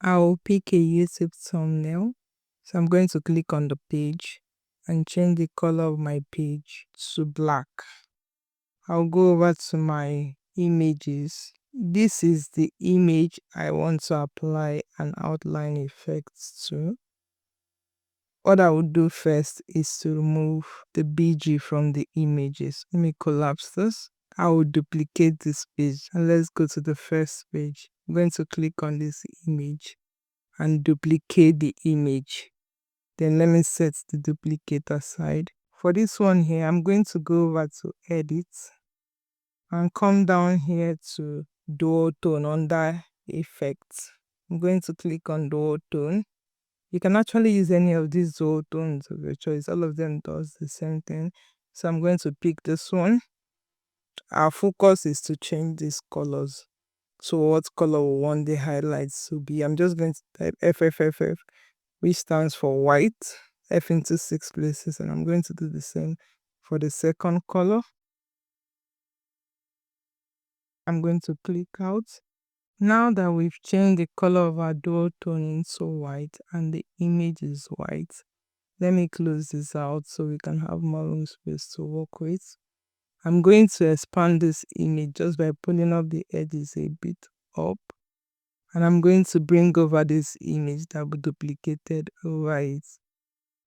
I'll pick a YouTube thumbnail. So I'm going to click on the page and change the color of my page to black. I'll go over to my images. This is the image I want to apply an outline effect to. What I would do first is to remove the BG from the images. Let me collapse this. I will duplicate this page and let's go to the first page. I'm going to click on this image and duplicate the image. Then let me set the duplicate aside. For this one here, I'm going to go over to edit and come down here to dual tone under effects. I'm going to click on dual tone. You can actually use any of these dual tones of your choice. All of them does the same thing. So I'm going to pick this one. Our focus is to change these colors. So what color we want the highlights to be. I'm just going to type FFFF, which stands for white, F into 6 places, and I'm going to do the same for the second color. I'm going to click out. Now that we've changed the color of our dual tone into white and the image is white, let me close this out so we can have more room space to work with. I'm going to expand this image just by pulling up the edges a bit up. And I'm going to bring over this image that we duplicated over it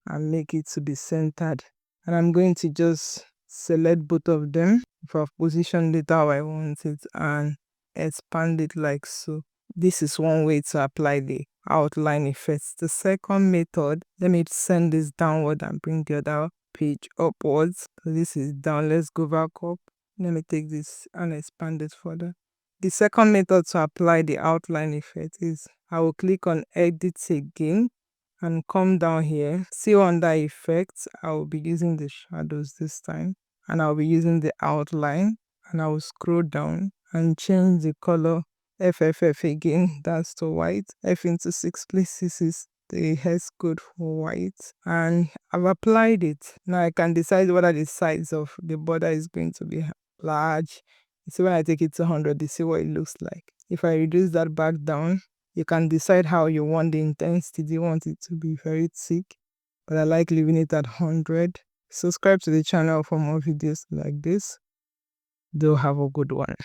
and make it to be centered. And I'm going to just select both of them for position it how I want it and expand it like so. This is one way to apply the outline effects. The second method, let me send this downward and bring the other page upwards. So this is down. Let's go back up. Let me take this and expand it further. The second method to apply the outline effect is I will click on edit again and come down here. See under effects, I will be using the shadows this time and I'll be using the outline, and I will scroll down and change the color FFF again, that's to white. F into 6 places is the hex code for white, and I've applied it. Now I can decide whether the size of the border is going to be large. So when I take it to 100, you see what it looks like. If I reduce that back down, you can decide how you want the intensity. Do you want it to be very thick? But I like leaving it at 100. Subscribe to the channel for more videos like this. Do have a good one.